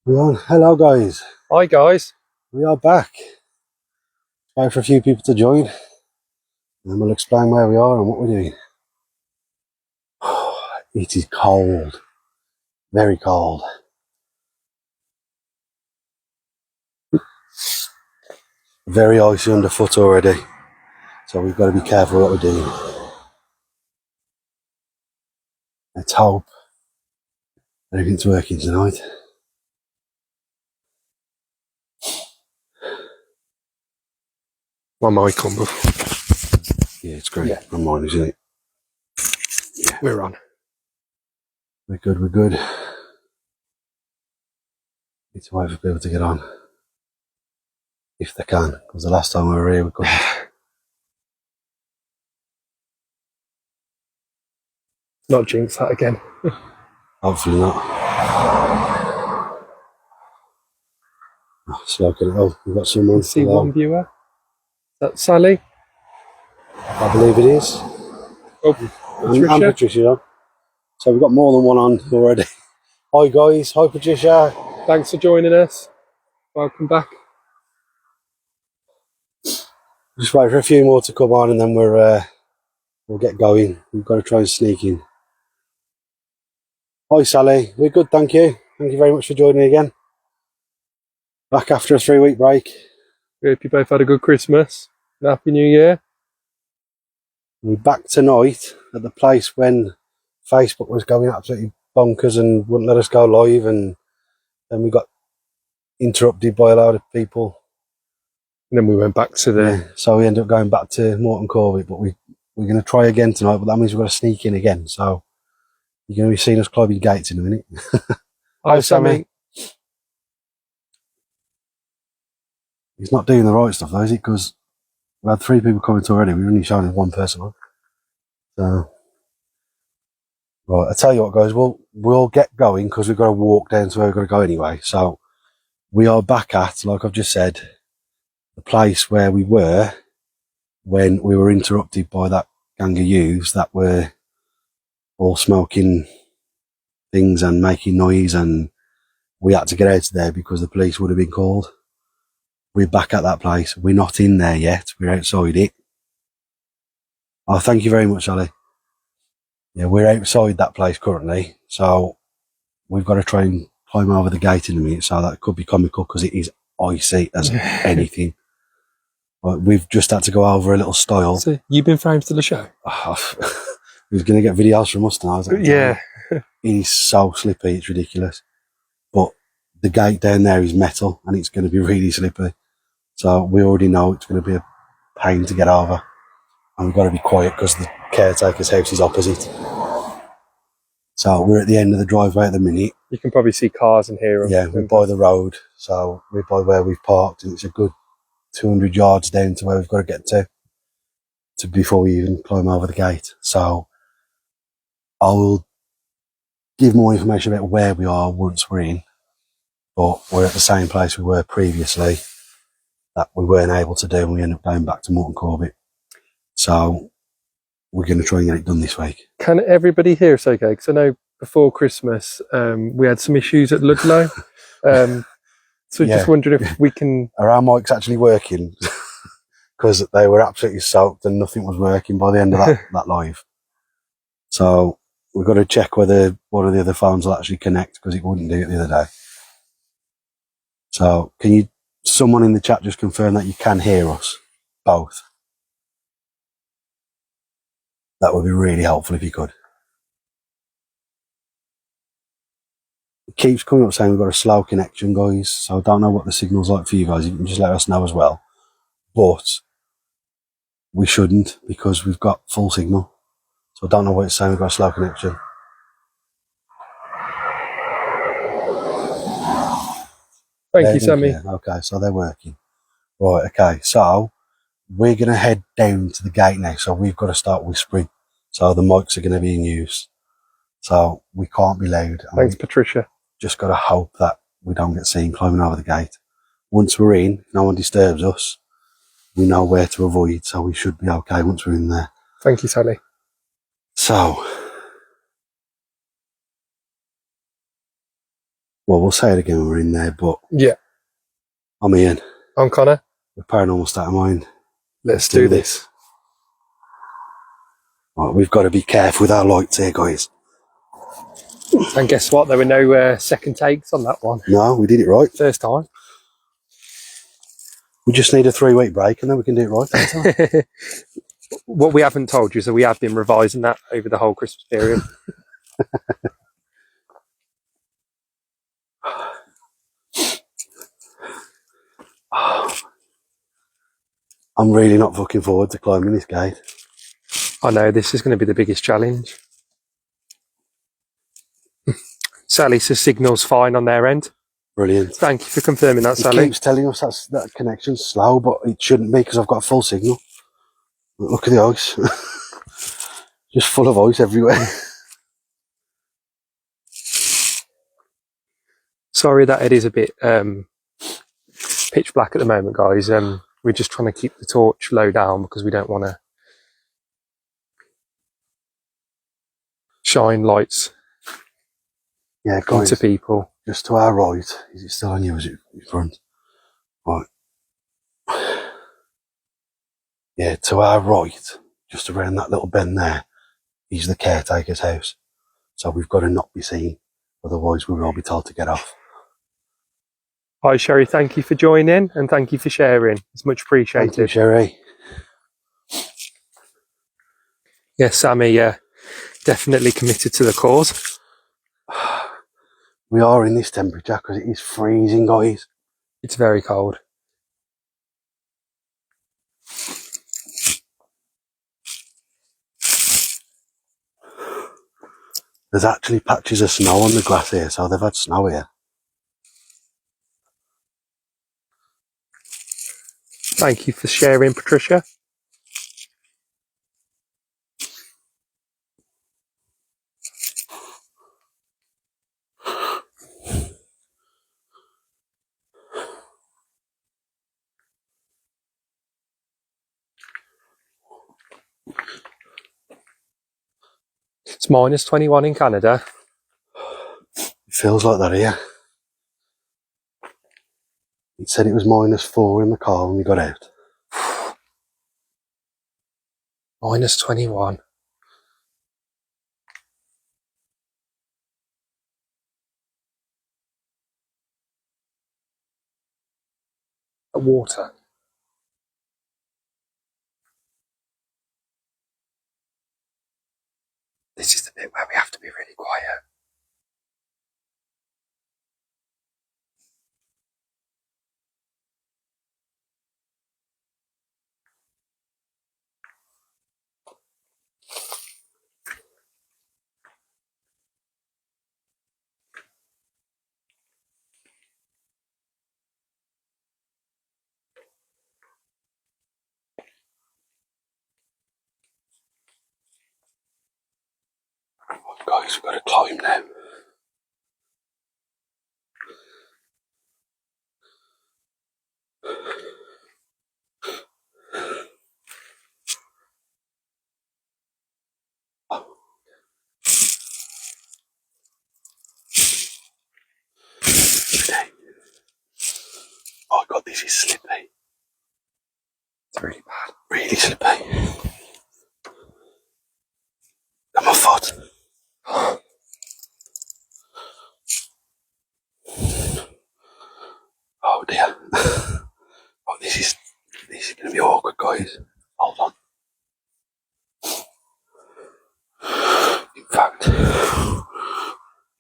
We're on. Hello guys, Hi guys. we are back. Wait for a few people to join and then we'll explain where we are and what we're doing. It is cold, very cold. Very icy underfoot already, so we've got to be careful what we're doing. Let's hope everything's working tonight. My mic on. Yeah, it's great. Yeah. On mine, isn't it? Yeah, we're on. We're good, we're good. Need to wait for people to get on. If they can, because the last time we were here we couldn't. Not jinx that again. Hopefully not. Oh, slow it. Oh, we've got someone. See one viewer. Is that Sally? I believe it is. Oh, Patricia. And Patricia. So we've got more than one on already. Hi guys, hi Patricia. Thanks for joining us. Welcome back. Just wait for a few more to come on and then we'll get going. We've got to try and sneak in. Hi Sally, we're good, thank you. Thank you very much for joining again. Back after a 3-week break. We hope you both had a good Christmas and Happy New Year. We're back tonight at the place when Facebook was going absolutely bonkers and wouldn't let us go live, and then we got interrupted by a load of people. And then we went back to the... Yeah, so we ended up going back to Morton Corbett, but we're going to try again tonight, but that means we've got to sneak in again. So you're going to be seeing us climbing gates in a minute. Hi Sammy. He's not doing the right stuff though, is he? Because we had 3 people coming to already. We're only showing 1 person on. So, right, I tell you what, guys, we'll get going because we've got to walk down to where we've got to go anyway. So we are back at, like I've just said, the place where we were when we were interrupted by that gang of youths that were all smoking things and making noise, and we had to get out of there because the police would have been called. We're back at that place. We're not in there yet. We're outside it. Oh, thank you very much, Ali. Yeah, we're outside that place currently, so we've got to try and climb over the gate in a minute, so that could be comical because it is icy as anything. But we've just had to go over a little stile. So you've been framed to the show? He's going to get videos from us tonight. Yeah. It is so slippy, it's ridiculous. But the gate down there is metal and it's going to be really slippy. So we already know it's going to be a pain to get over. And we've got to be quiet because the caretaker's house is opposite. So we're at the end of the driveway at the minute. You can probably see cars and hear them. Yeah, we're by the road. So we're by where we've parked, and it's a good 200 yards down to where we've got to get to before we even climb over the gate. So I will give more information about where we are once we're in, but we're at the same place we were previously that we weren't able to do, and we ended up going back to Morton Corbett. So we're going to try and get it done this week. Can everybody hear us okay? Because I know before Christmas we had some issues at Ludlow. So yeah. Just wondering if we can... Are our mics actually working? Because they were absolutely soaked and nothing was working by the end of that live. So we've got to check whether one of the other phones will actually connect, because it wouldn't do it the other day. So can someone in the chat just confirm that you can hear us both? That would be really helpful if you could. It keeps coming up saying we've got a slow connection, guys. So I don't know what the signal's like for you guys. You can just let us know as well. But we shouldn't, because we've got full signal. So I don't know what it's saying. We've got a slow connection. Thank you, Sammy. Okay, so they're working. Right, okay. So we're going to head down to the gate now. So we've got to start whispering. So the mics are going to be in use. So we can't be loud. Thanks, Patricia. Just got to hope that we don't get seen climbing over the gate. Once we're in, no one disturbs us. We know where to avoid, so we should be okay once we're in there. Thank you, Sally. So Well, we'll say it again when we're in there, but Yeah. I'm Ian. I'm Connor. The Paranormal State of Mind. Let's do this. Right, we've got to be careful with our lights here, guys. And guess what? There were no second takes on that one. No, we did it right. First time. We just need a 3-week break and then we can do it right. What we haven't told you is that we have been revising that over the whole Christmas period. I'm really not looking forward to climbing this gate. I know, this is going to be the biggest challenge. Sally says signal's fine on their end. Brilliant. Thank you for confirming that, It Sally. keeps telling us that connection's slow, but it shouldn't be because I've got full signal. Look at the ice. Just full of ice everywhere. Sorry that it is a bit pitch black at the moment, guys. We're just trying to keep the torch low down because we don't want to shine lights guys, into people. just to our right. Is it still on you? Is it in front? Right. Yeah, to our right, just around that little bend there, is the caretaker's house. So we've got to not be seen. Otherwise, we will be told to get off. Hi, Sherry. Thank you for joining and thank you for sharing. It's much appreciated. Thank you, Sherry. Yes, Sammy, definitely committed to the cause. We are in this temperature because it is freezing, guys. It's very cold. There's actually patches of snow on the grass here, so they've had snow here. Thank you for sharing, Patricia. It's minus 21 in Canada. It feels like that here. It said it was -4 in the car when we got out. Minus 21. Water. This is the bit where we have to be really quiet. Guys, we've got to climb now. Oh god, this is slippy. It's really bad. Really slippy. And my foot. Oh dear. Oh, this is going to be awkward, guys. Hold on. In fact,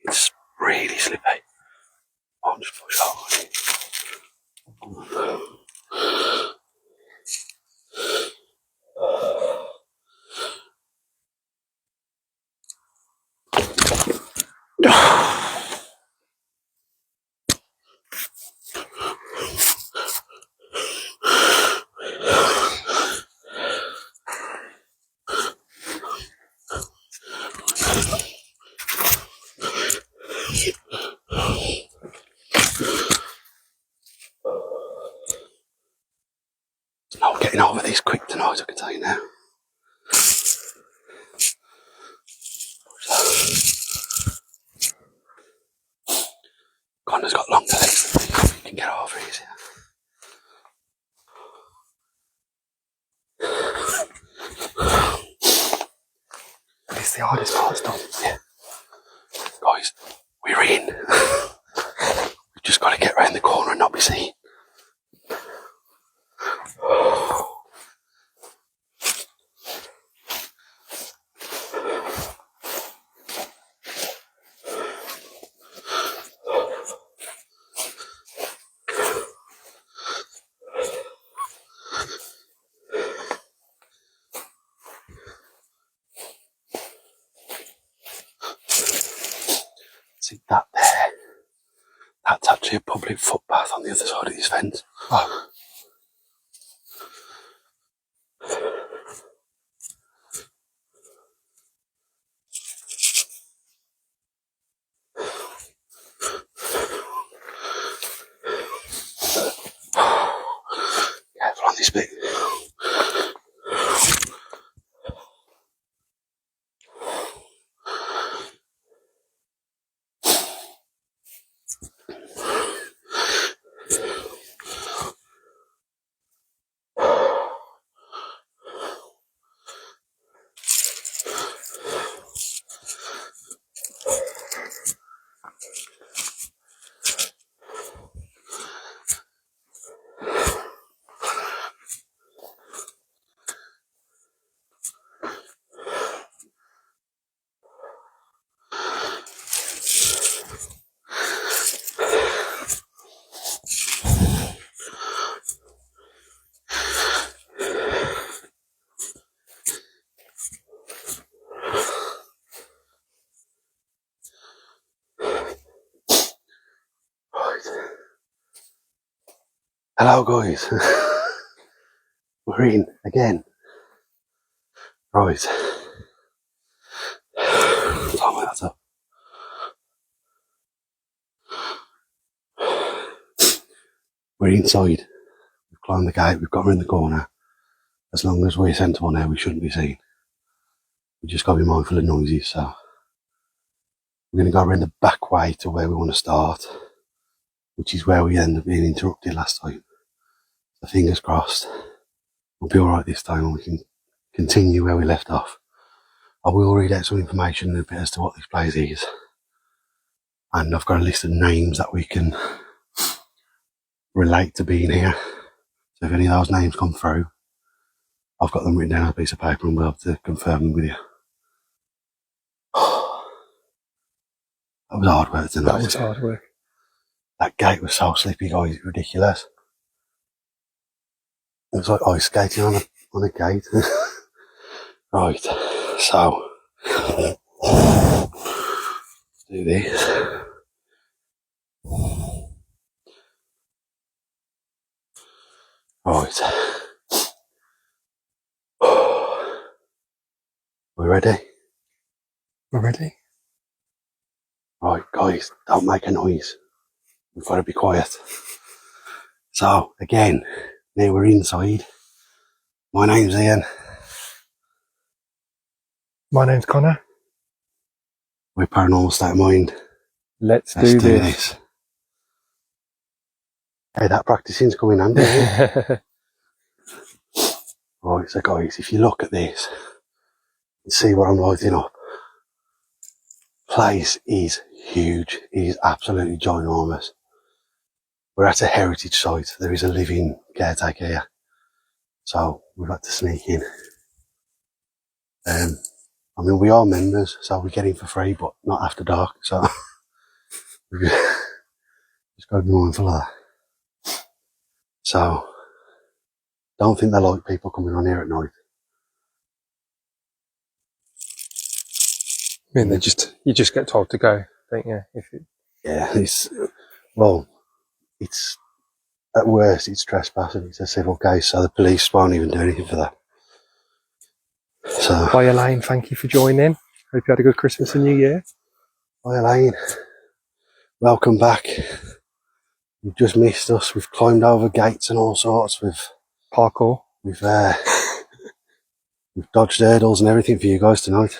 it's really slippy. I'll just push over. I'm getting over this quick tonight, I can tell you now. Connor's got longer legs than me. You can get over easier. It's the hardest part, Tom. Yeah. Guys, we're in. We've just got to get round the corner and not be seen. See that there? That's actually a public footpath on the other side of this fence. Oh. Careful on this bit. Hello guys. We're in again. Right. Oh my, that's up. We're inside. We've climbed the gate, we've got her in the corner. As long as we're sensible now, we shouldn't be seen. We just got to be mindful of noises, so we're going to go around the back way to where we want to start, which is where we ended up being interrupted last time. So fingers crossed, we'll be alright this time and we can continue where we left off. I will read out some information a bit as to what this place is. And I've got a list of names that we can relate to being here. So if any of those names come through, I've got them written down on a piece of paper and we'll have to confirm them with you. That was hard work tonight. That was hard work. That gate was so slippy, guys, it's ridiculous. It was like ice skating on a gate. Right, so do this. Right. We ready? We're ready? Right, guys, don't make a noise. We've got to be quiet. So, again, now we're inside. My name's Ian. My name's Connor. We're Paranormal State of Mind. Let's do do this. Hey, that practicing's coming handy. Right, so guys, if you look at this and see what I'm lighting up, place is huge. It is absolutely ginormous. We're at a heritage site. There is a living caretaker here. So we've had to sneak in. I mean, we are members, so we get in for free, but not after dark. So we've just got to be mindful of that. So don't think they like people coming on here at night. I mean, you just get told to go, don't you? Yeah, it's at worst, it's trespassing. It's a civil case, so the police won't even do anything for that. So, hi Elaine, thank you for joining. Hope you had a good Christmas and New Year. hi Elaine, welcome back. You've just missed us. We've climbed over gates and all sorts. Parkour. We've dodged hurdles and everything for you guys tonight.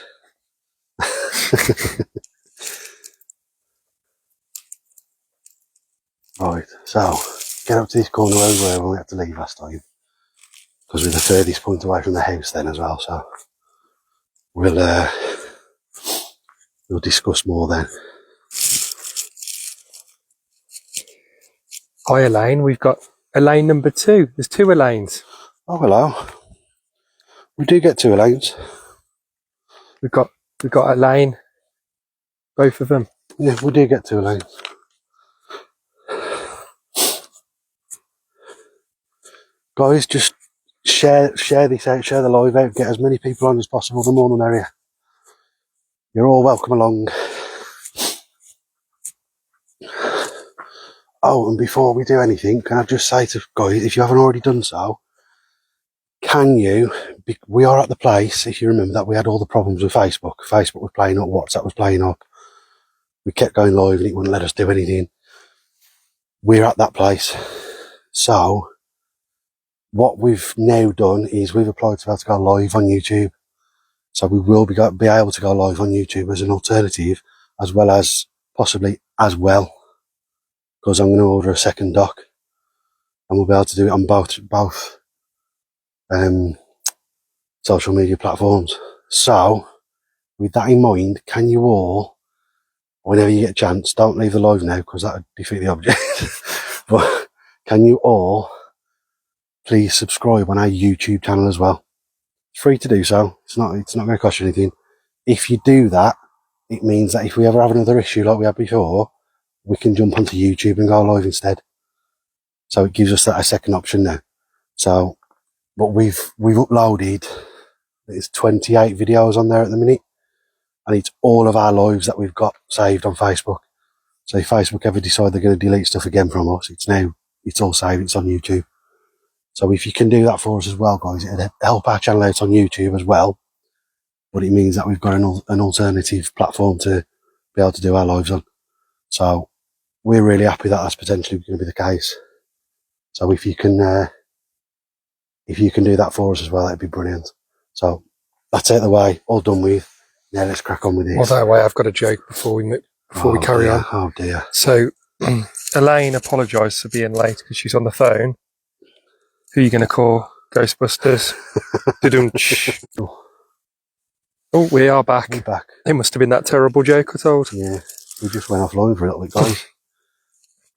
Right, so get up to this corner where we were when we had to leave last time. Because we're the furthest point away from the house then as well, so we'll discuss more then. Hi Elaine, we've got Elaine number 2. There's 2 Elaines. Oh, hello. We do get 2 lanes. We've got Elaine, both of them. Yeah, we do get 2 lanes. Guys, just share this out, share the live out, get as many people on as possible, the more the merrier. You're all welcome along. Oh, and before we do anything, can I just say to guys, if you haven't already done so, we are at the place, if you remember that we had all the problems with Facebook. Facebook was playing up, WhatsApp was playing up. We kept going live and it wouldn't let us do anything. We're at that place. So, what we've now done is we've applied to be able to go live on YouTube. So we will be able to go live on YouTube as an alternative, as well as possibly as well. Because I'm going to order a second dock. And we'll be able to do it on both social media platforms. So, with that in mind, can you all, whenever you get a chance, don't leave the live now because that would defeat the object. But can you all please subscribe on our YouTube channel as well? It's free to do so. It's not going to cost you anything. If you do that, it means that if we ever have another issue like we had before, we can jump onto YouTube and go live instead. So it gives us that a second option now. So, but we've uploaded, there's 28 videos on there at the minute, and it's all of our lives that we've got saved on Facebook. So if Facebook ever decide they're going to delete stuff again from us, it's all saved, it's on YouTube. So if you can do that for us as well, guys, it'll help our channel out on YouTube as well. But it means that we've got an alternative platform to be able to do our lives on. So we're really happy that that's potentially going to be the case. So if you can do that for us as well, that'd be brilliant. So that's out the way, all done with. Now let's crack on with this. Well, that way I've got a joke before we carry on. Oh dear. So Elaine apologised for being late because she's on the phone. Who are you going to call? Ghostbusters? Oh, we are back. We're back. It must have been that terrible joke I told. Yeah, we just went offline for a little bit, guys.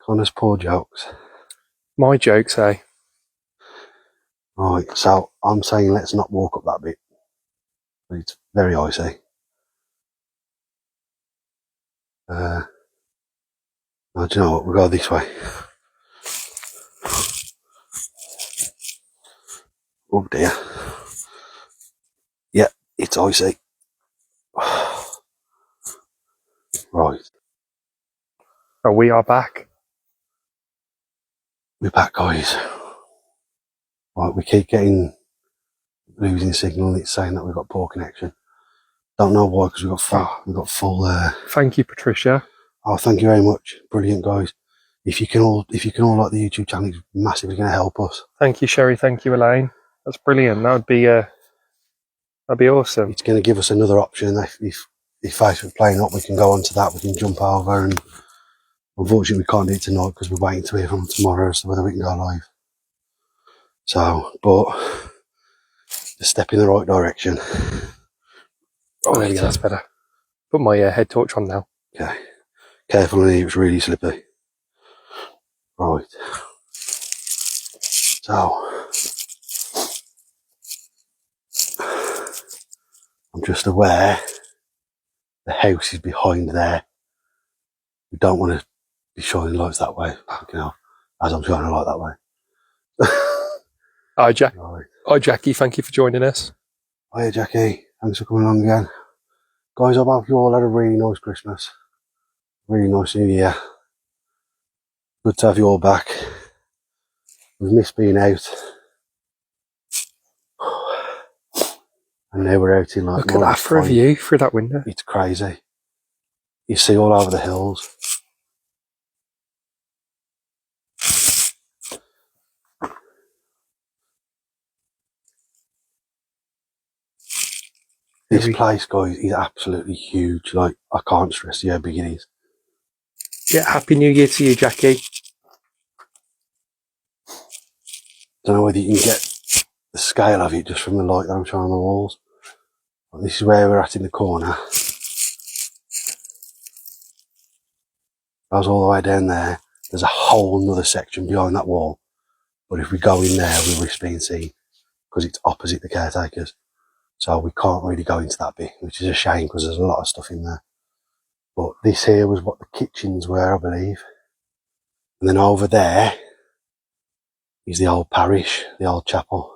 Connor's poor jokes. My jokes, eh? Right, so I'm saying let's not walk up that bit. It's very icy. No, do you know what? We'll go this way. Oh dear. Yeah, it's icy. Right. Oh, we are back. We're back, guys. Right, we keep losing signal. It's saying that we've got poor connection. Don't know why, because we've got full. Thank you, Patricia. Oh, thank you very much. Brilliant, guys. If you can all like the YouTube channel, it's massively going to help us. Thank you, Sherry. Thank you, Elaine. That's brilliant. That'd be awesome. It's going to give us another option. If Facebook's playing up, we can go onto that. We can jump over, and unfortunately, we can't do it tonight because we're waiting to hear from tomorrow as to whether we can go live. So, but a step in the right direction. Oh, that's better. Put my head torch on now. Okay. Careful in here, it's really slippy. Right. So, I'm just aware the house is behind there. We don't want to be shining lights that way, as I'm shining a light that way. Hi, Jack. Right. Hi, Jackie. Thank you for joining us. Hiya, Jackie. Thanks for coming along again. Guys, I hope you all had a really nice Christmas. Really nice New Year. Good to have you all back. We've missed being out. And now we're out in like... Look at that for a view through that window. It's crazy. You see all over the hills. This place, guys, is absolutely huge. Like, I can't stress you how big it is. Yeah, Happy New Year to you, Jackie. Don't know whether you can get the scale of it just from the light that I'm showing on the walls. But this is where we're at in the corner. Goes all the way down there. There's a whole nother section behind that wall. But if we go in there, we risk being seen because it's opposite the caretakers. So we can't really go into that bit, which is a shame because there's a lot of stuff in there. But this here was what the kitchens were, I believe. And then over there is the old parish, the old chapel.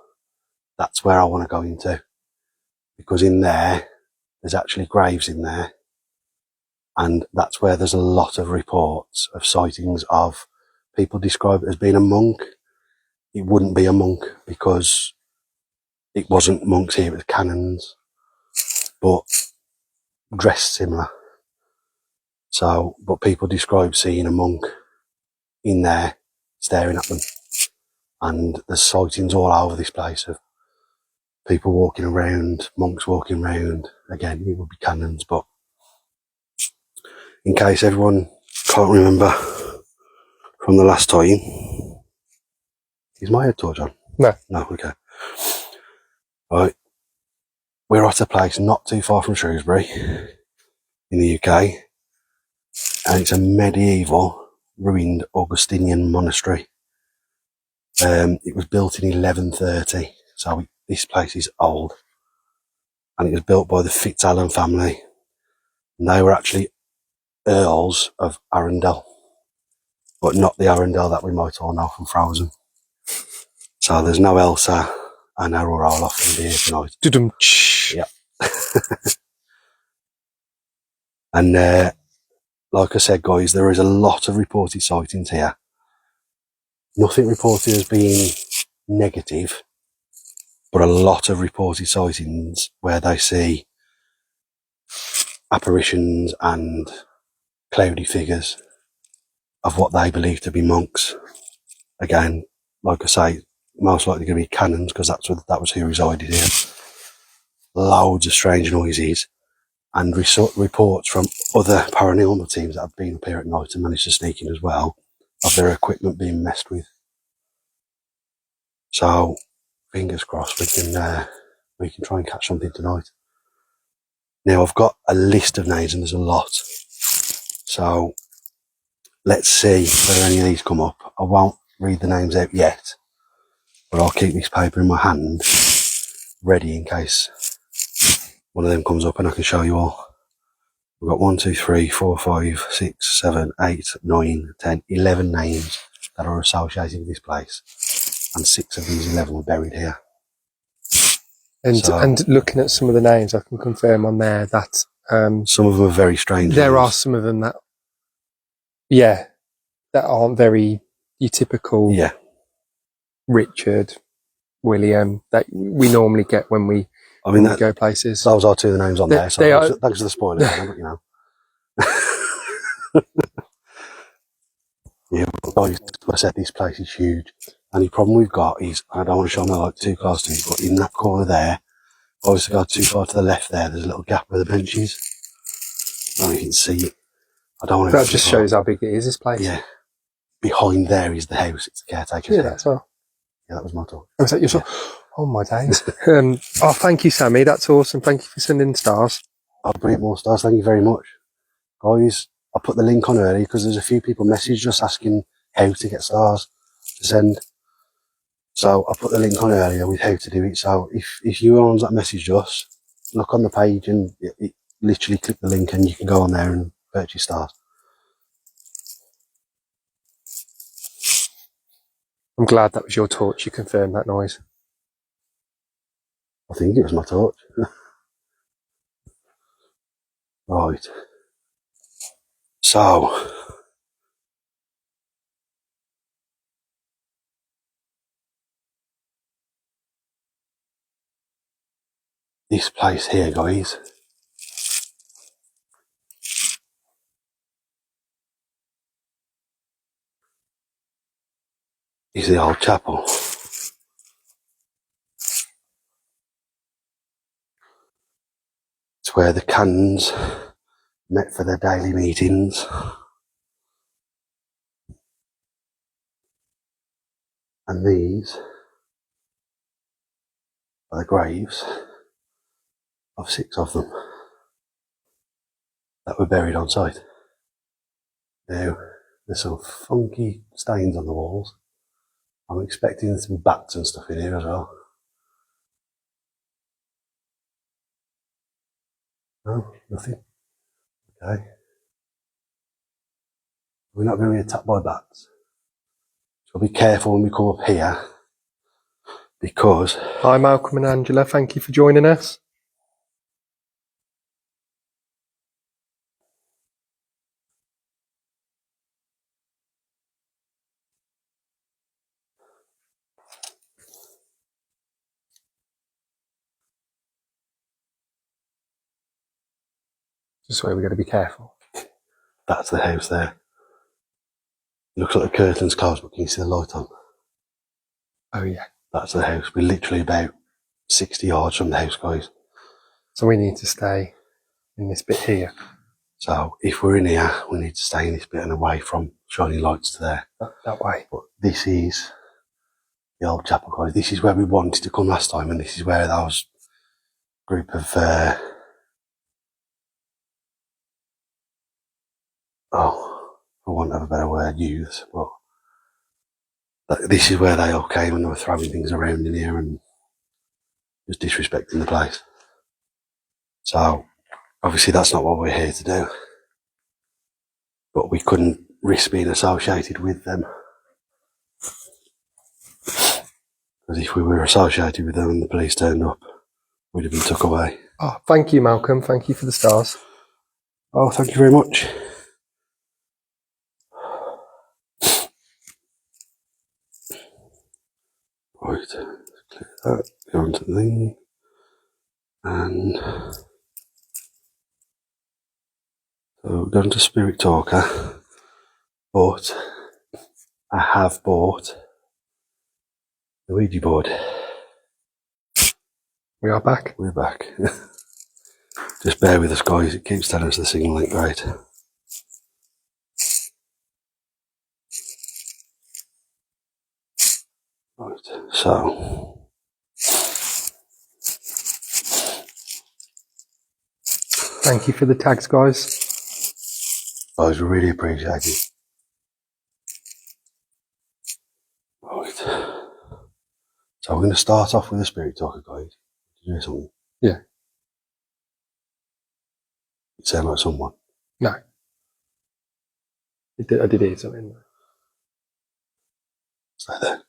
That's where I want to go into. Because in there, there's actually graves in there. And that's where there's a lot of reports of sightings of people describe it as being a monk. It wouldn't be a monk because it wasn't monks here, it was canons. But dressed similar. So, but people describe seeing a monk in there staring at them. And there's sightings all over this place of people walking around, monks walking around. Again, it would be canons, but in case everyone can't remember from the last time, is my head torch on? No. No, okay. Right. We're at a place not too far from Shrewsbury in the UK, and it's a medieval ruined Augustinian monastery. It was built in 1130, so this place is old, and it was built by the FitzAlan family, and they were actually earls of Arundel, but not the Arundel that we might all know from Frozen. So there's no Elsa and Aurora Olaf in here tonight. Yep. And like I said, guys, there is a lot of reported sightings here. Nothing reported as being negative, but a lot of reported sightings where they see apparitions and cloudy figures of what they believe to be monks. Again, like I say, most likely going to be canons because that was who resided here. Loads of strange noises and reports from other paranormal teams that have been up here at night and managed to sneak in as well of their equipment being messed with. So fingers crossed we can try and catch something tonight. Now I've got a list of names and there's a lot. So let's see whether any of these come up. I won't read the names out yet, but I'll keep this paper in my hand ready in case one of them comes up and I can show you all. We've got 1, 2, 3, 4, 5, 6, 7, 8, 9, 10, 11 names that are associated with this place. And 6 of these 11 were buried here. And looking at some of the names, I can confirm on there that some of them are very strange. There names. are some of them that, that aren't very your typical Richard, William that we normally get when we go places. Those are 2 of the names on there. So thanks for the spoiler, but you know. Yeah, guys, like I said, this place is huge. And the problem we've got is, I don't want to show my light too close to it, but in that corner there, obviously go too far to the left there, there's a little gap where the bench is. I don't know if you can see it. I don't want to. That just shows how big it is, this place. Yeah. Behind there is the house, it's the caretaker's house. That's all. Yeah, that was my talk. Was that your song? Oh my days. Thank you, Sammy. That's awesome. Thank you for sending stars. I'll bring more stars. Thank you very much. Guys, I put the link on early because there's a few people messaged us asking how to get stars to send. So I put the link on earlier with how to do it. So if you're the ones that messaged us, look on the page and it literally click the link and you can go on there and purchase stars. I'm glad that was your torch. You confirmed that noise. I think it was my torch. Right. So, this place here, guys, is the old chapel. It's where the canons met for their daily meetings. And these are the graves of 6 of them that were buried on site. Now, there's some funky stains on the walls. I'm expecting there to be bats and stuff in here as well. No, nothing. Okay. We're not going to be attacked by bats. So be careful when we come up here, because... Hi Malcolm and Angela, thank you for joining us. This is where we're going to be careful. That's the house there. It looks like the curtain's closed, but can you see the light on? Oh yeah. That's the house. We're literally about 60 yards from the house, guys. So we need to stay in this bit here. So if we're in here, we need to stay in this bit and away from shining lights to there. That way. But this is the old chapel, guys. This is where we wanted to come last time, and this is where those group of for want of a better word, youths. But this is where they all came and they were throwing things around in here and just disrespecting the place. So obviously that's not what we're here to do. But we couldn't risk being associated with them. Because if we were associated with them and the police turned up, we'd have been took away. Oh, thank you, Malcolm. Thank you for the stars. Oh, thank you very much. Right, let's clear that, go on to the thing. And so we're going to Spirit Talker, but I have bought the Ouija board. We are back. We're back. Just bear with us, guys. It keeps telling us the signal ain't great. Right, so Thank you for the tags, guys. guys, we really appreciate it. Right. So we're going to start off with the Spirit Talker, guys. Did you hear something? Yeah. It sounded like someone. No. I did hear something. Stay there.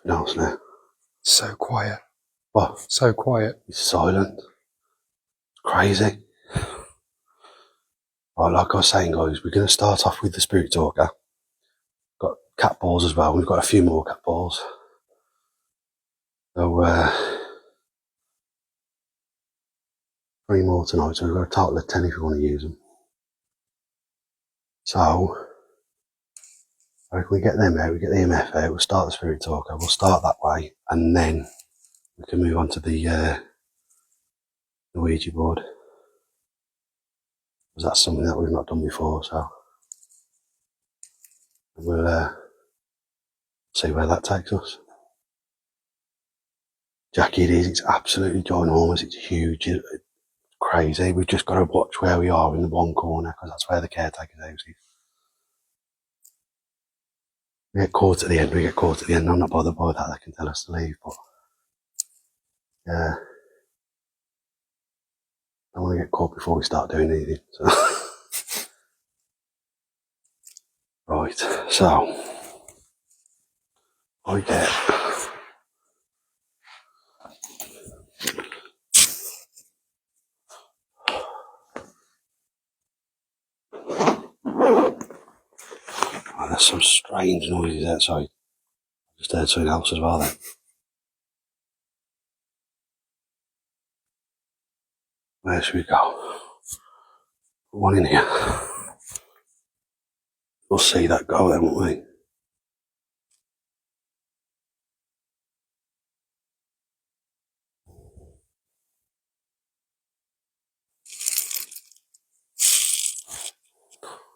Nothing else now. So quiet. What? So quiet. It's silent. It's crazy. Right, like I was saying, guys, we're going to start off with the Spirit Talker. Got cat balls as well. We've got a few more cat balls. So, 3 more tonight, so we've got a total of 10 if you want to use them. So, if we get them out, we get the EMF out, we'll start the Spirit Talker, we'll start that way, and then we can move on to the Ouija board. Because that's something that we've not done before, so we'll see where that takes us. Jackie, it is, it's absolutely ginormous, it's huge, it's crazy. We've just got to watch where we are in the one corner, because that's where the caretaker's house is. We get caught at the end, I'm not bothered by that, they can tell us to leave, but yeah, I don't want to get caught before we start doing anything, so. Right, so I get That's some strange noises outside. Just heard something else as well then. Where should we go? Put one in here. We'll see that go then, won't we?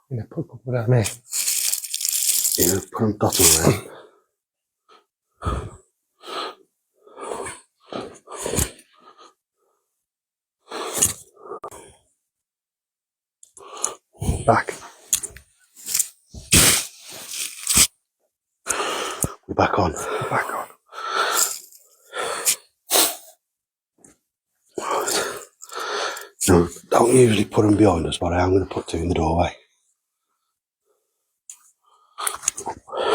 You know, put a couple down here. Yeah, put them dotted around. Back. We're back on. Back on. No, don't usually put them behind us, but I am going to put two in the doorway.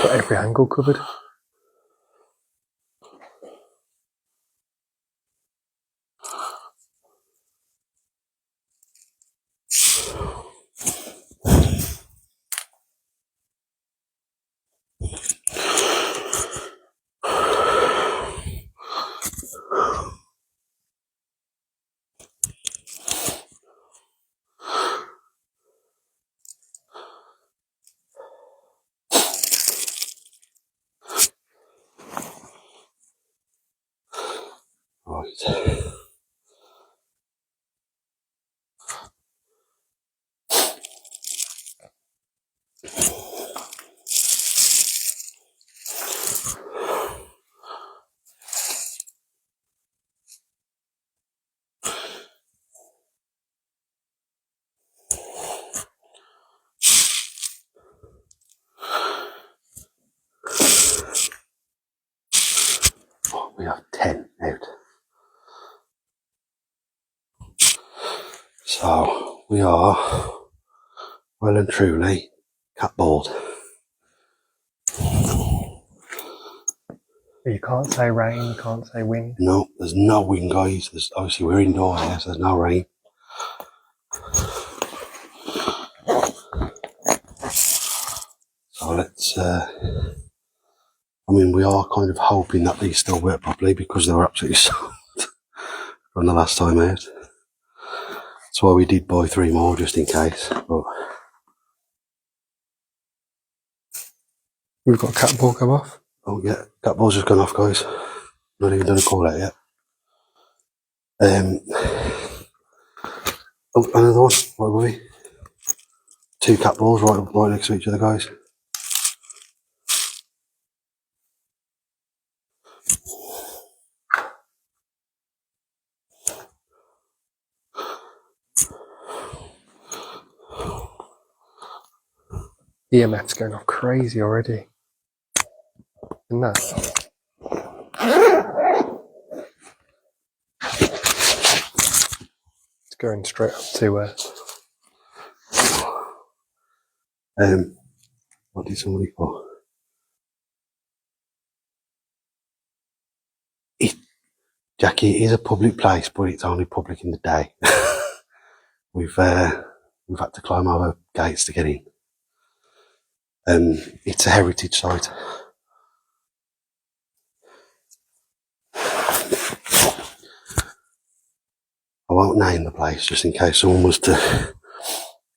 Got every angle covered. Right. Oh, we have 10 out. So we are well and truly catballed. You can't say rain, you can't say wind. No, there's no wind, guys. There's obviously we're indoors here, so there's no rain. So let's I mean, we are kind of hoping that these still work properly because they were absolutely sold from the last time out. That's why we did buy 3 more just in case. But We've got a cat ball come off. oh yeah, cat ball's just gone off, guys. Not even done a call out yet. Oh, another one. Right, will we? 2 cat balls right next to each other, guys. EMF's going off crazy already. And that. It's going straight up to what did somebody put? Jackie, it is a public place, but it's only public in the day. We've had to climb over gates to get in. It's a heritage site. I won't name the place just in case someone was to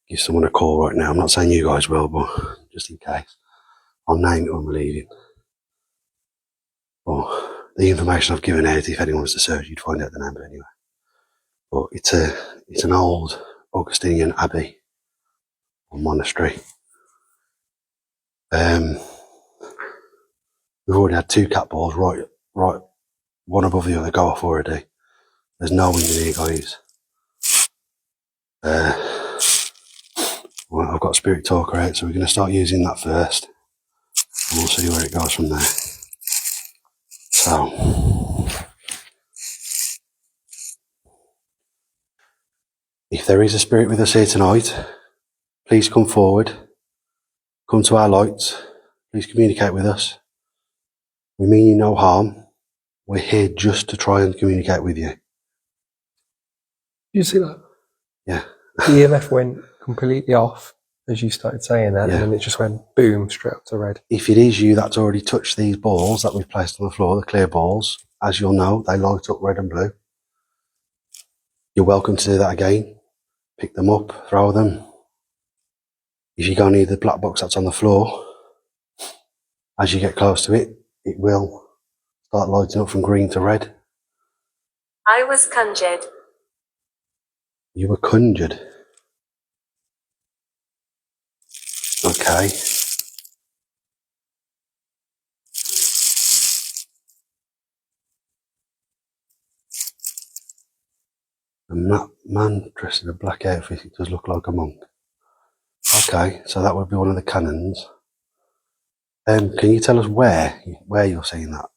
give someone a call right now. I'm not saying you guys will, but just in case. I'll name it when we're leaving. But the information I've given out, if anyone was to search, you'd find out the name of it anyway. But it's an old Augustinian abbey or monastery. We've already had 2 cat balls right, one above the other go off already. There's no wind in here, guys. Well, I've got Spirit Talker out, so we're going to start using that first. And we'll see where it goes from there. So, if there is a spirit with us here tonight, please come forward. Come to our lights. Please communicate with us. We mean you no harm. We're here just to try and communicate with you. You see that? Yeah. The EMF went completely off as you started saying that, Yeah. and then it just went boom, straight up to red. If it is you that's already touched these balls that we've placed on the floor, the clear balls, as you'll know, they light up red and blue. You're welcome to do that again. Pick them up, throw them. If you go near the black box that's on the floor, as you get close to it, it will start lighting up from green to red. I was conjured. You were conjured. Okay. And that man dressed in a black outfit, it does look like a monk. Okay, so that would be one of the canons. Can you tell us where you're seeing that?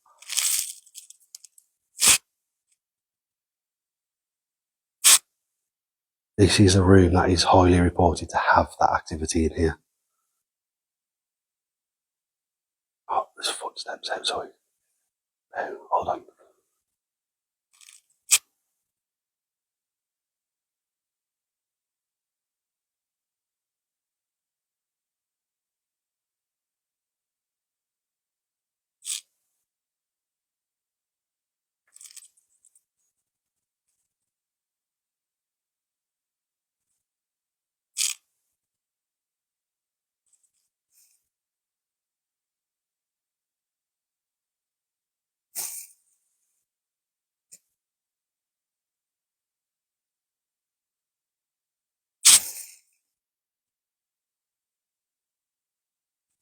This is a room that is highly reported to have that activity in here. Oh, there's footsteps outside. Oh, hold on.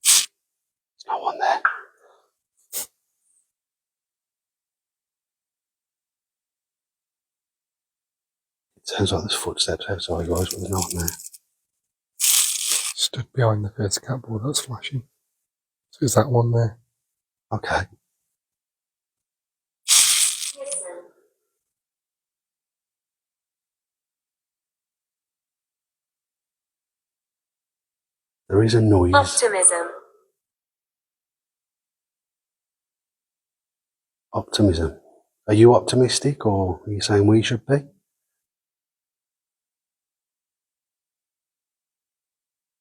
There's no one there. It sounds like there's footsteps outside, guys, but there's no one there. Stood behind the first cat ball that's flashing. So is that one there? Okay. Listen. There is a noise. Optimism. Optimism. Are you optimistic, or are you saying we should be?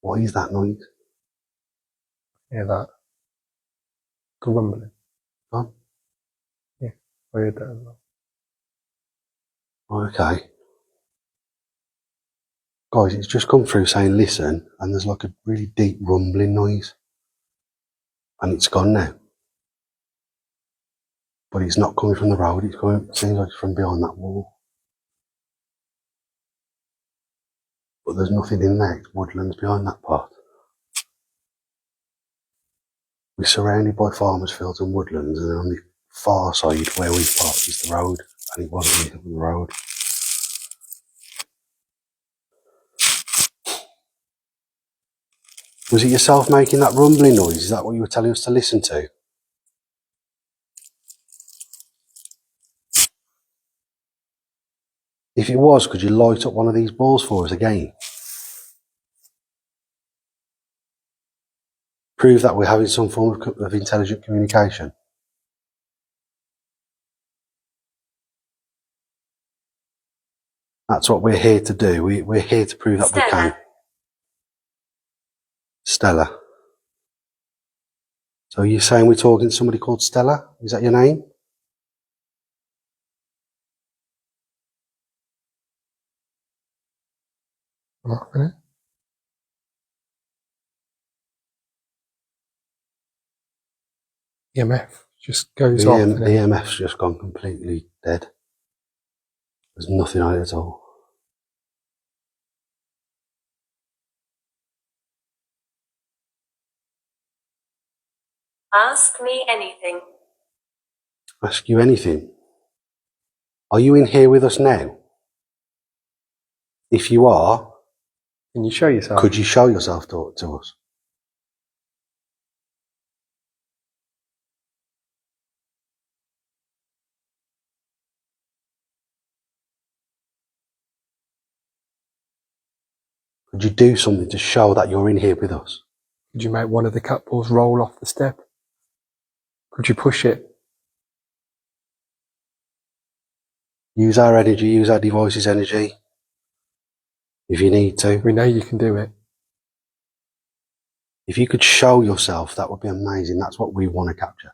What is that noise? Hear that? Grumbling. Gone? Yeah, I heard that as well. Okay. Guys, it's just come through saying listen, and there's like a really deep rumbling noise. And it's gone now. But it's not coming from the road, it seems like it's from behind that wall. But there's nothing in there, it's woodlands behind that part. We're surrounded by farmers' fields and woodlands, and then on the far side where we parked is the road, and it wasn't even the road. Was it yourself making that rumbling noise? Is that what you were telling us to listen to? If it was, could you light up one of these balls for us again? Prove that we're having some form of intelligent communication. That's what we're here to do. We're here to prove that we can. Stella. So you're saying we're talking to somebody called Stella? Is that your name? Not really. EMF just goes off. The EMF's just gone completely dead. There's nothing on it at all. Ask me anything. Ask you anything. Are you in here with us now? If you are, Can you show yourself? could you show yourself to us? Could you do something to show that you're in here with us? Could you make one of the cat balls roll off the step? Could you push it? Use our energy, use our device's energy. If you need to. We know you can do it. If you could show yourself, that would be amazing. That's what we want to capture.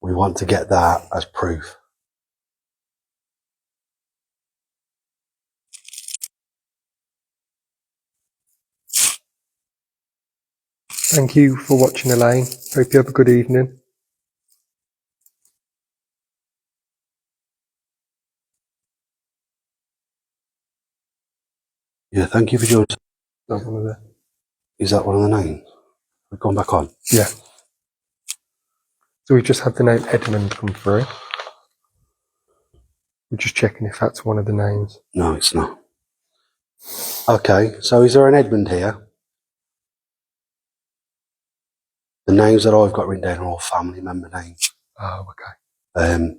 We want to get that as proof. Thank you for watching, Elaine. Hope you have a good evening. Yeah, thank you for joining. That one of the... Is that one of the names? We've gone back on. Yeah. So we've just had the name Edmund come through. We're just checking if that's one of the names. No, it's not. Okay, so is there an Edmund here? The names that I've got written down are all family member names. Oh, okay.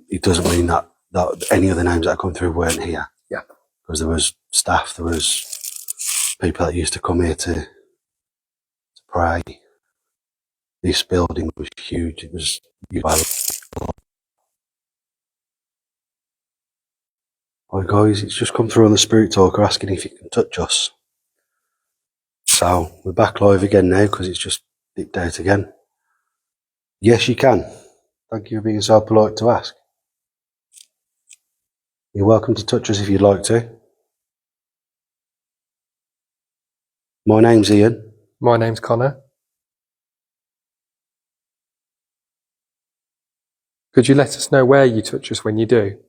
It doesn't mean that any of the names that come through weren't here. Yeah. Because there was staff, there was people that used to come here to pray. This building was huge. It was Hi guys, it's just come through on the Spirit Talker asking if you can touch us. So we're back live again now because it's just dipped out again. Yes, you can. Thank you for being so polite to ask. You're welcome to touch us if you'd like to. My name's Ian. My name's Connor. Could you let us know where you touch us when you do?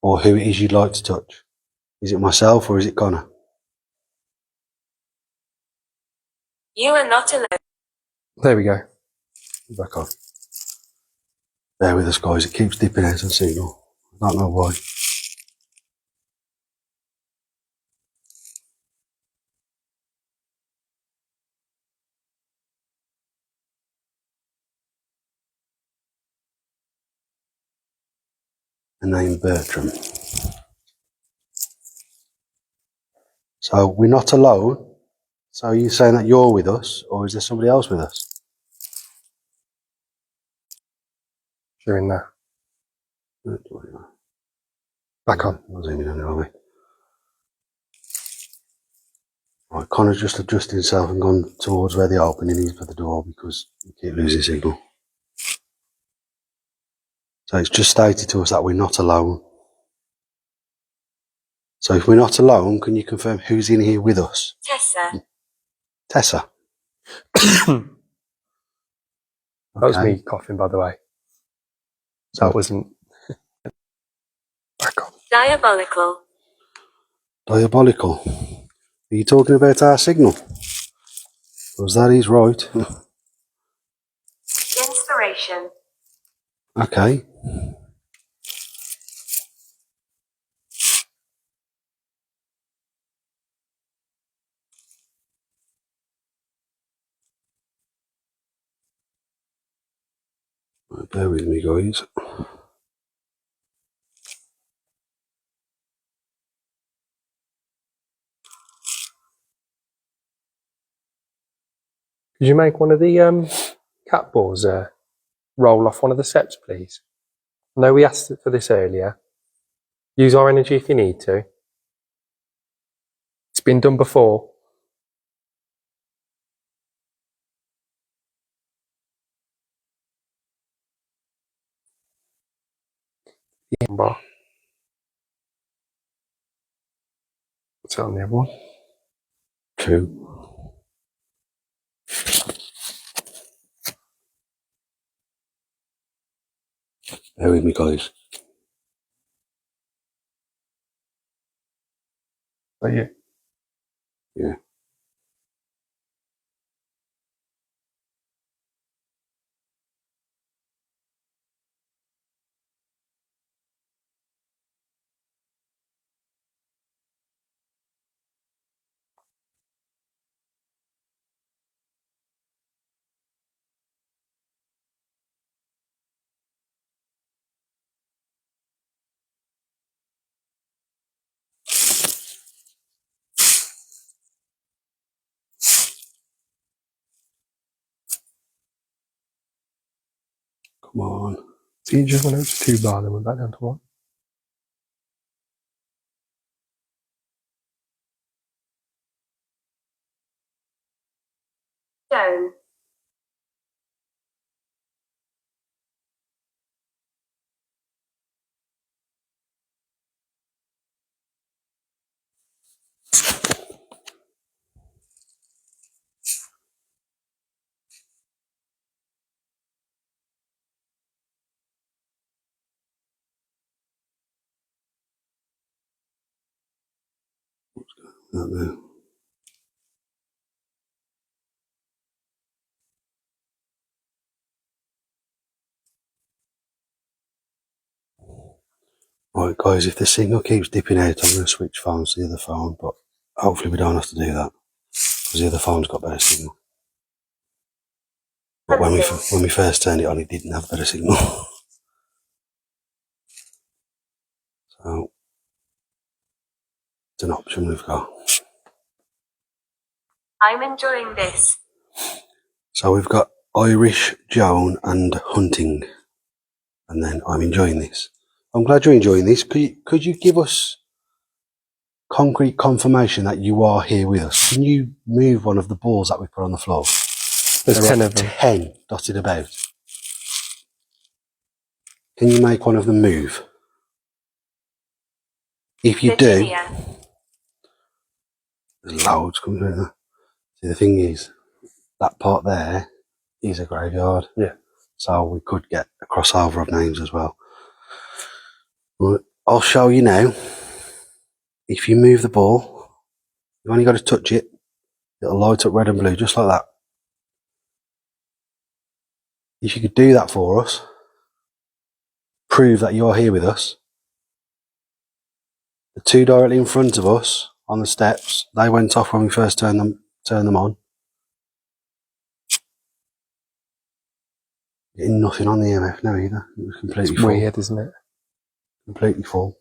Or who it is you'd like to touch. Is it myself or is it Connor? You are not alone. There we go. Back on. Bear with us guys, it keeps dipping out on signal. I don't know why. The name Bertram. So we're not alone. So are you saying that you're with us or is there somebody else with us? During that. Back on. Right, Connor's just adjusted himself and gone towards where the opening is for the door because we keep losing signal. So it's just stated to us that we're not alone. So if we're not alone, can you confirm who's in here with us? Tessa. Tessa. That was me coughing, by the way. So That wasn't... Back on. Diabolical. Diabolical. Are you talking about our signal? Because that is right. Inspiration. Okay. Right, bear with me, guys. Could you make one of the cat balls roll off one of the steps, please? I know we asked for this earlier. Use our energy if you need to. It's been done before. Bar. What's that on the other one? 2. Bear with me, guys. Oh, yeah. Yeah. Come on. So you just went up to 2 bar, then we're back down to 1. Don't know. Right, guys, if the signal keeps dipping out, I'm going to switch phones to the other phone, but hopefully we don't have to do that, because the other phone's got better signal. But when we first turned it on, it didn't have better signal. So, it's an option we've got. I'm enjoying this. So we've got Irish, Joan and Hunting. And then I'm enjoying this. I'm glad you're enjoying this. Could you give us concrete confirmation that you are here with us? Can you move one of the balls that we put on the floor? There's 10 of them. 10 dotted about. Can you make one of them move? If you do, Virginia. there's loads coming out there. See, the thing is, that part there is a graveyard. Yeah. So we could get a crossover of names as well. Right, I'll show you now. If you move the ball, you've only got to touch it. It'll light up red and blue, just like that. If you could do that for us, prove that you're here with us. The two directly in front of us on the steps, they went off when we first turned them on. Getting nothing on the EMF now either. It was completely It's full. weird, isn't it? Completely full.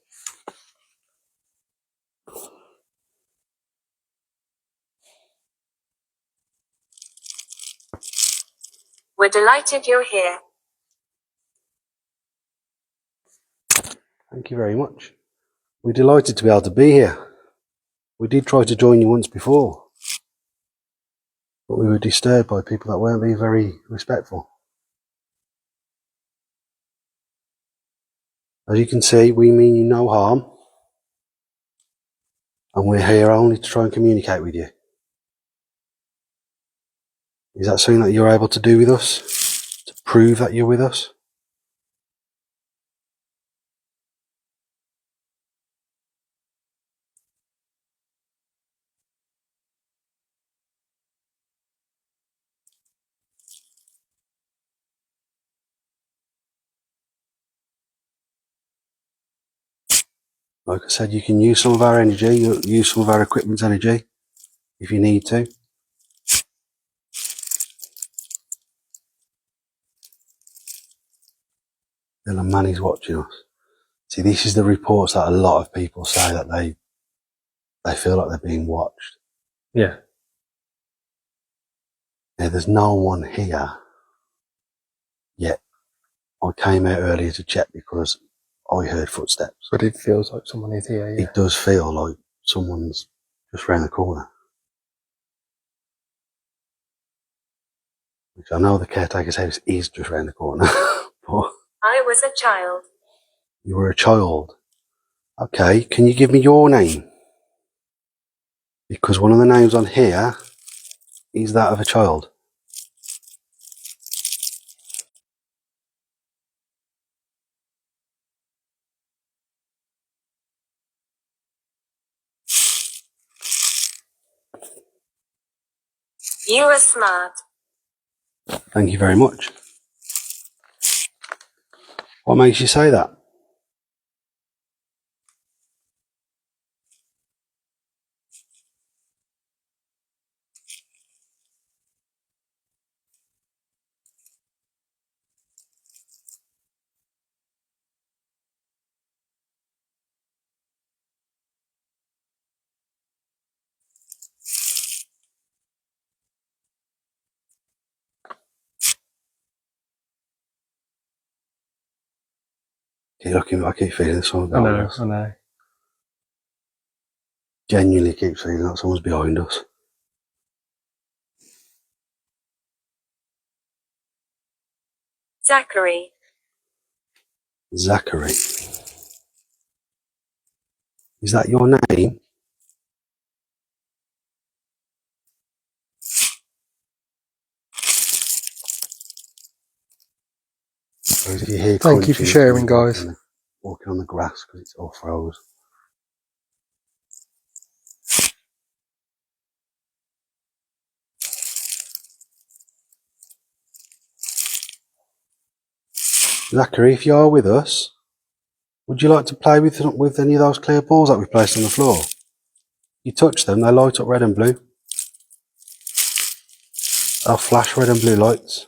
We're delighted you're here. Thank you very much. We're delighted to be able to be here. We did try to join you once before, but we were disturbed by people that weren't being very respectful. As you can see, we mean you no harm, and we're here only to try and communicate with you. Is that something that you're able to do with us? To prove that you're with us? Like I said, you can use some of our energy, use some of our equipment's energy, if you need to. Then a man is watching us. See, this is the reports that a lot of people say, that they feel like they're being watched. Yeah. Now, there's no one here yet. I came out earlier to check because I heard footsteps. But it feels like someone is here, yeah. It does feel like someone's just round the corner. Which I know the caretaker's house is just round the corner. But I was a child. you were a child. Okay, can you give me your name? Because one of the names on here is that of a child. You are smart. Thank you very much. What makes you say that? Keep looking, I keep feeling someone's I behind know, us. I know. Genuinely keep feeling that someone's behind us. Zachary. Zachary. Is that your name? Thank you for sharing, guys. Walking on the grass because it's all froze. Zachary, if you are with us, would you like to play with any of those clear balls that we placed on the floor? You touch them, they light up red and blue. They'll flash red and blue lights.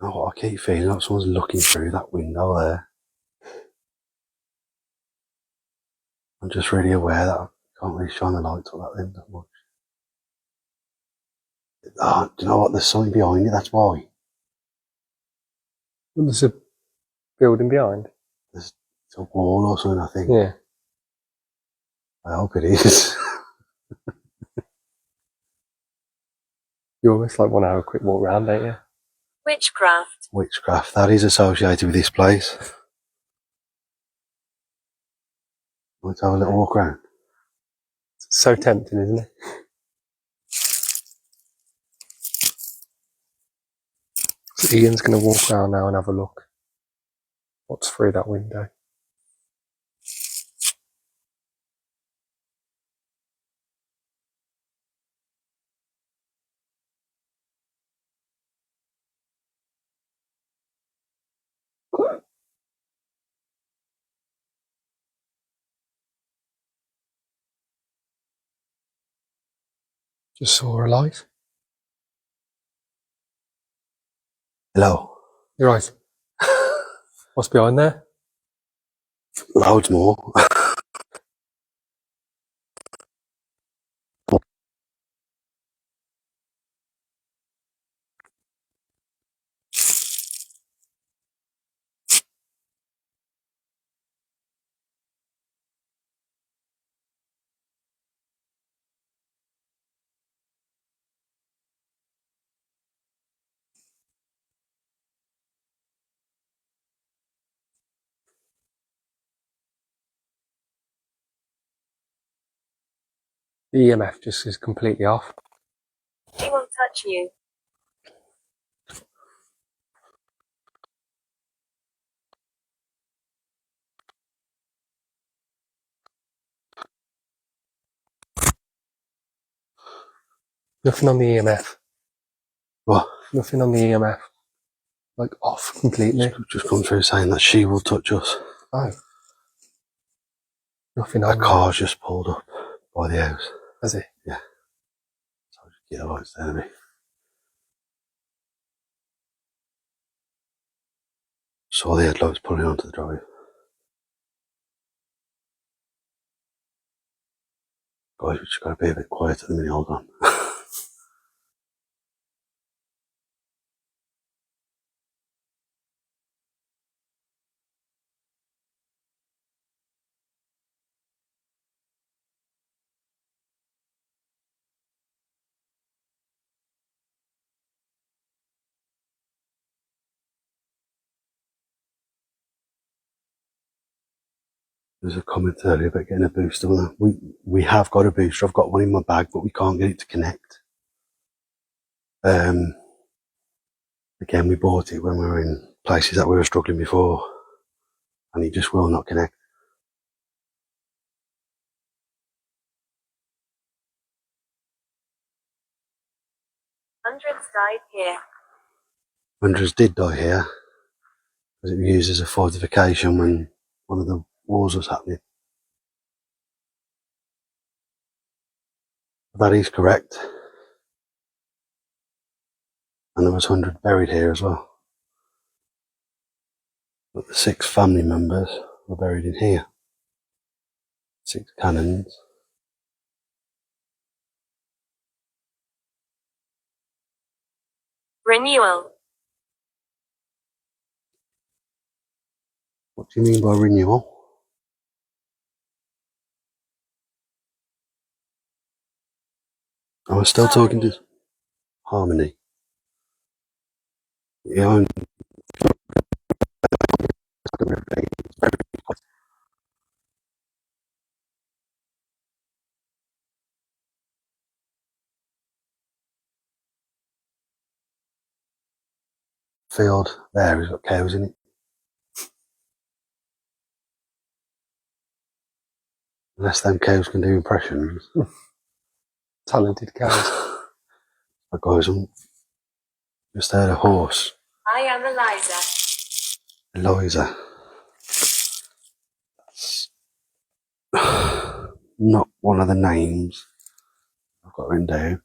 Oh, I keep feeling like someone's looking through that window there. I'm just really aware that I can't really shine the lights on that window much. Oh, do you know what? There's something behind it, that's why. There's a building behind. It's a wall or something, I think. Yeah. I hope it is. You almost like want to have a quick walk round, don't you? Witchcraft. Witchcraft, that is associated with this place. Let's have a little walk around. It's so tempting, isn't it? So Ian's going to walk around now and have a look. What's through that window? Just saw a light. Hello. You're right. What's behind there? Loads more. The EMF just is completely off. He will touch you. Nothing on the EMF. What? Nothing on the EMF. Like off completely. Just come through saying that she will touch us. Oh. Nothing A on car's just pulled up by the house. Has it? Yeah. So I'll just get the lights down a bit. Saw the headlights pulling onto the drive. Guys, we just got to be a bit quiet at the minute, hold on. There's a comment earlier about getting a booster. We have got a booster. I've got one in my bag, but we can't get it to connect. Again, we bought it when we were in places that we were struggling before, and it just will not connect. Hundreds died here. Hundreds did die here, because it was used as a fortification when one of the wars was happening. That is correct. And there was 100 buried here as well. But the 6 family members were buried in here. 6 cannons. Renewal. What do you mean by renewal? I was still talking to Harmony. Yeah, I'm field there has got cows in it. Unless them cows can do impressions. Talented cows. But guys, I'm just heard a horse. I am Eliza. Eliza. Not one of the names I've got written down.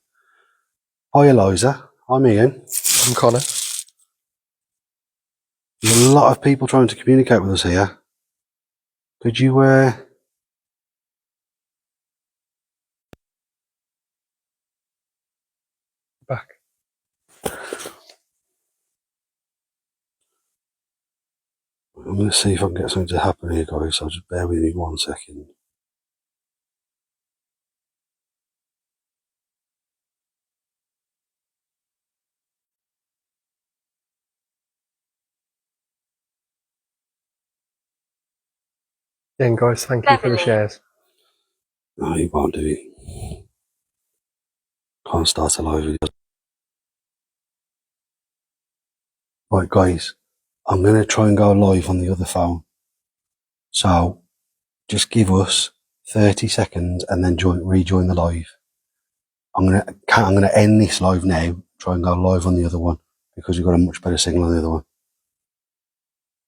Hi Eliza, I'm Ian. I'm Connor. There's a lot of people trying to communicate with us here. Could you Back. I'm going to see if I can get something to happen here, guys, so just bear with me 1 second. Again, guys, thank you for the Beverly. shares. No, you can't do it. Can't start a live video. Right, guys, I'm going to try and go live on the other phone. So, just give us 30 seconds and then rejoin the live. I'm gonna end this live now, try and go live on the other one, because we've got a much better signal on the other one.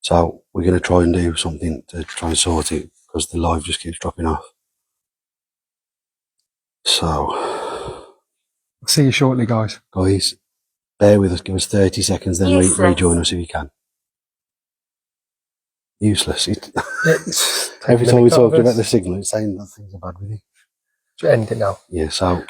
So, we're going to try and do something to try and sort it, because the live just keeps dropping off. So, I'll see you shortly, guys. guys, bear with us, give us 30 seconds, then Useless. rejoin us if you can. Useless. It's Every time taking we a minute talk of about us. the signal, it's saying that things are bad with you. Should end it now. Yeah, so